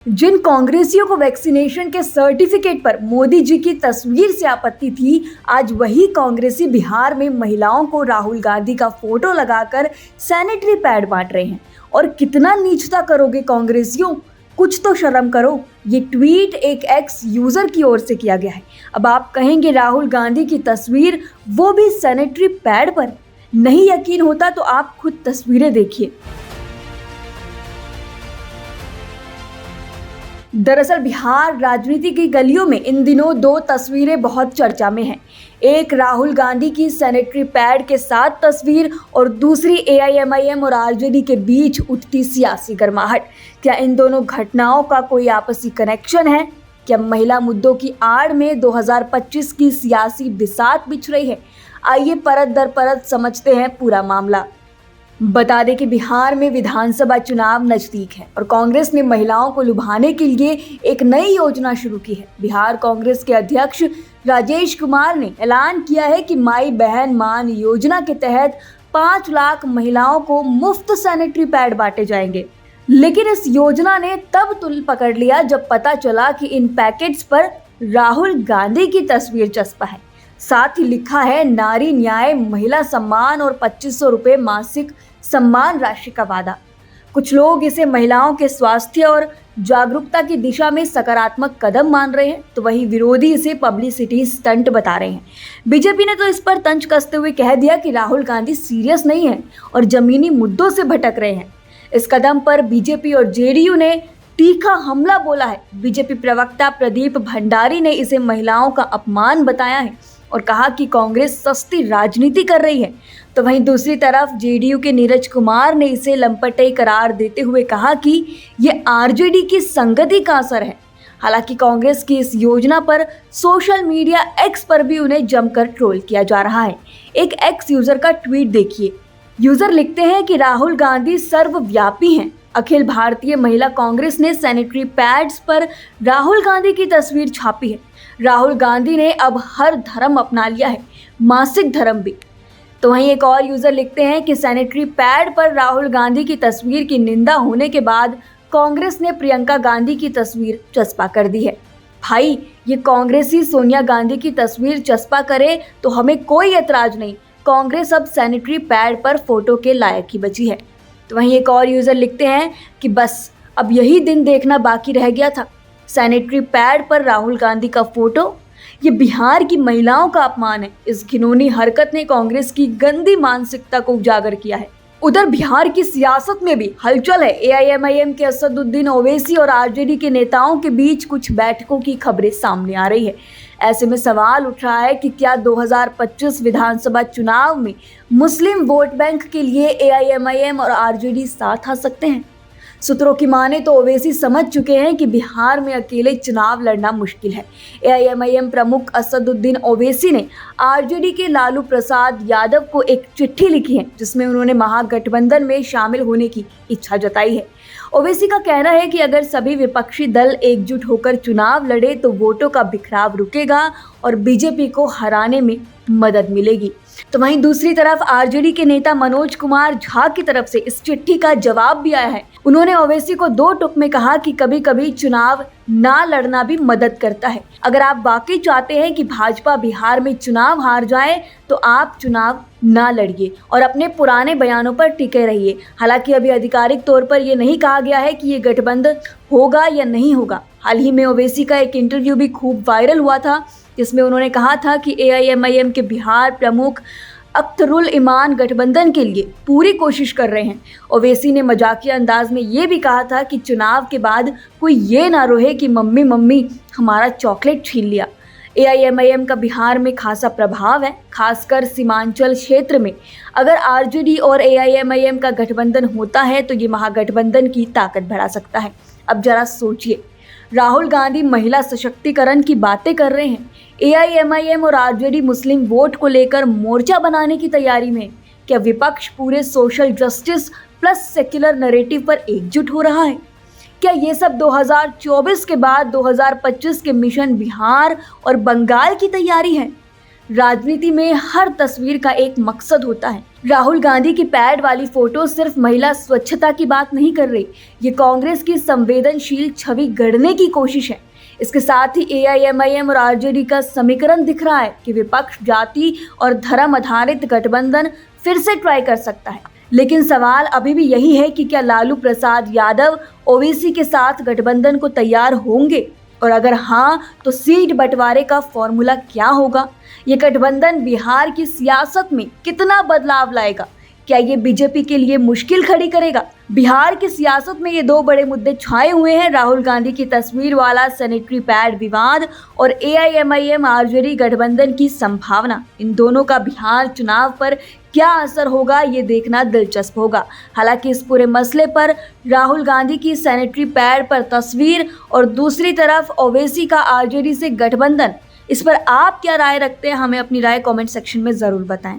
जिन कांग्रेसियों को वैक्सीनेशन के सर्टिफिकेट पर मोदी जी की तस्वीर से आपत्ति थी, आज वही कांग्रेसी बिहार में महिलाओं को राहुल गांधी का फोटो लगाकर सैनिटरी पैड बांट रहे हैं। और कितना नीचता करोगे कांग्रेसियों, कुछ तो शर्म करो। ये ट्वीट एक एक्स यूजर की ओर से किया गया है। अब आप कहेंगे राहुल गांधी की तस्वीर, वो भी सैनिटरी पैड पर। नहीं यकीन होता तो आप खुद तस्वीरें देखिए। दरअसल बिहार राजनीति की गलियों में इन दिनों दो तस्वीरें बहुत चर्चा में हैं। एक राहुल गांधी की सैनिटरी पैड के साथ तस्वीर और दूसरी एआईएमआईएम और आरजेडी के बीच उठती सियासी गर्माहट। क्या इन दोनों घटनाओं का कोई आपसी कनेक्शन है? क्या महिला मुद्दों की आड़ में 2025 की सियासी बिसात बिछ रही है? आइए परत दर परत समझते हैं पूरा मामला। बता दें कि बिहार में विधानसभा चुनाव नजदीक है और कांग्रेस ने महिलाओं को लुभाने के लिए एक नई योजना शुरू की है। बिहार कांग्रेस के अध्यक्ष राजेश कुमार ने ऐलान किया है कि माई बहन मान योजना के तहत 5 लाख महिलाओं को मुफ्त सैनिटरी पैड बांटे जाएंगे। लेकिन इस योजना ने तब तुल पकड़ लिया जब पता चला कि इन पैकेट्स पर राहुल गांधी की तस्वीर चस्पा है। साथ ही लिखा है नारी न्याय, महिला सम्मान और 2500 रुपये मासिक सम्मान राशि का वादा। कुछ लोग इसे महिलाओं के स्वास्थ्य और जागरूकता की दिशा में सकारात्मक कदम मान रहे हैं, तो वहीं विरोधी इसे पब्लिसिटी स्टंट बता रहे हैं। बीजेपी ने तो इस पर तंज कसते हुए कह दिया कि राहुल गांधी सीरियस नहीं है और जमीनी मुद्दों से भटक रहे हैं। इस कदम पर बीजेपी और जेडीयू ने तीखा हमला बोला है। बीजेपी प्रवक्ता प्रदीप भंडारी ने इसे महिलाओं का अपमान बताया है और कहा कि कांग्रेस सस्ती राजनीति कर रही है। तो वहीं दूसरी तरफ जेडीयू के नीरज कुमार ने इसे लंपटे करार देते हुए कहा कि ये आरजेडी की संगति का असर है। हालांकि कांग्रेस की इस योजना पर सोशल मीडिया एक्स पर भी उन्हें जमकर ट्रोल किया जा रहा है। एक एक्स यूजर का ट्वीट देखिए। यूजर लिखते हैं कि राहुल गांधी सर्वव्यापी हैं। अखिल भारतीय महिला कांग्रेस ने सैनिटरी पैड्स पर राहुल गांधी की तस्वीर छापी है। राहुल गांधी ने अब हर धर्म अपना लिया है, मासिक धर्म भी। तो वहीं एक और यूजर लिखते हैं कि सैनिटरी पैड पर राहुल गांधी की तस्वीर की निंदा होने के बाद कांग्रेस ने प्रियंका गांधी की तस्वीर चस्पा कर दी है। भाई, ये कांग्रेसी सोनिया गांधी की तस्वीर चस्पा करे तो हमें कोई एतराज नहीं। कांग्रेस अब सैनिटरी पैड पर फोटो के लायक ही बची है। तो वहीं एक और यूजर लिखते हैं कि बस अब यही दिन देखना बाकी रह गया था। सैनिटरी पैड पर राहुल गांधी का फोटो, ये बिहार की महिलाओं का अपमान है। इस घिनौनी हरकत ने कांग्रेस की गंदी मानसिकता को उजागर किया है। उधर बिहार की सियासत में भी हलचल है। एआईएमआईएम के असदुद्दीन ओवैसी और आरजेडी के नेताओं के बीच कुछ बैठकों की खबरें सामने आ रही है। ऐसे में सवाल उठ रहा है कि क्या 2025 विधानसभा चुनाव में मुस्लिम वोट बैंक के लिए एआईएमआईएम और आरजेडी साथ आ सकते हैं? सूत्रों की माने तो ओवैसी समझ चुके हैं कि बिहार में अकेले चुनाव लड़ना मुश्किल है। एआईएमआईएम प्रमुख असदुद्दीन ओवैसी ने आरजेडी के लालू प्रसाद यादव को एक चिट्ठी लिखी है, जिसमें उन्होंने महागठबंधन में शामिल होने की इच्छा जताई है। ओवैसी का कहना है कि अगर सभी विपक्षी दल एकजुट होकर चुनाव लड़े तो वोटों का बिखराव रुकेगा और बीजेपी को हराने में मदद मिलेगी। तो वहीं दूसरी तरफ आरजेडी के नेता मनोज कुमार झा की तरफ से इस चिट्ठी का जवाब भी आया है। उन्होंने ओवैसी को 2 टुक में कहा कि कभी कभी चुनाव ना लड़ना भी मदद करता है। अगर आप वाकई चाहते हैं कि भाजपा बिहार में चुनाव हार जाए तो आप चुनाव ना लड़िए और अपने पुराने बयानों पर टिके रहिए। हालांकि अभी आधिकारिक तौर पर यह नहीं कहा गया है कि ये गठबंधन होगा या नहीं होगा। हाल ही में ओवैसी का एक इंटरव्यू भी खूब वायरल हुआ था, जिसमें उन्होंने कहा था कि एआईएमआईएम के बिहार प्रमुख अख्तरुल इमान गठबंधन के लिए पूरी कोशिश कर रहे हैं। ओवैसी ने मजाकिया अंदाज में ये भी कहा था कि चुनाव के बाद कोई ये ना रोहे कि मम्मी मम्मी हमारा चॉकलेट छीन लिया। एआईएमआईएम का बिहार में खासा प्रभाव है, खासकर सीमांचल क्षेत्र में। अगर आरजेडी और एआईएमआईएम का गठबंधन होता है तो ये महागठबंधन की ताकत बढ़ा सकता है। अब जरा सोचिए, राहुल गांधी महिला सशक्तिकरण की बातें कर रहे हैं। एआईएमआईएम और आरजेडी मुस्लिम वोट को लेकर मोर्चा बनाने की तैयारी में। क्या विपक्ष पूरे social justice plus secular narrative पर एकजुट हो रहा है? क्या ये सब 2024 के बाद 2025 के मिशन बिहार और बंगाल की तैयारी है? राजनीति में हर तस्वीर का एक मकसद होता है। राहुल गांधी की पैड वाली फोटो सिर्फ महिला स्वच्छता की बात नहीं कर रही, ये कांग्रेस की संवेदनशील छवि गढ़ने की कोशिश है। इसके साथ ही एआईएमआईएम और आरजेडी का समीकरण दिख रहा है कि विपक्ष जाति और धर्म आधारित गठबंधन फिर से ट्राई कर सकता है। लेकिन सवाल अभी भी यही है कि क्या लालू प्रसाद यादव ओवैसी के साथ गठबंधन को तैयार होंगे, और अगर हाँ तो सीट बंटवारे का फॉर्मूला क्या होगा? ये गठबंधन बिहार की सियासत में कितना बदलाव लाएगा? क्या ये बीजेपी के लिए मुश्किल खड़ी करेगा? बिहार की सियासत में ये दो बड़े मुद्दे छाए हुए हैं, राहुल गांधी की तस्वीर वाला सैनिटरी पैड विवाद और एआईएमआईएम आरजेडी गठबंधन की संभावना। इन दोनों का बिहार चुनाव पर क्या असर होगा, ये देखना दिलचस्प होगा। हालांकि इस पूरे मसले पर राहुल गांधी की सैनिटरी पैड पर तस्वीर और दूसरी तरफ ओवैसी का आरजेडी से गठबंधन, इस पर आप क्या राय रखते हैं? हमें अपनी राय कमेंट सेक्शन में ज़रूर बताएं।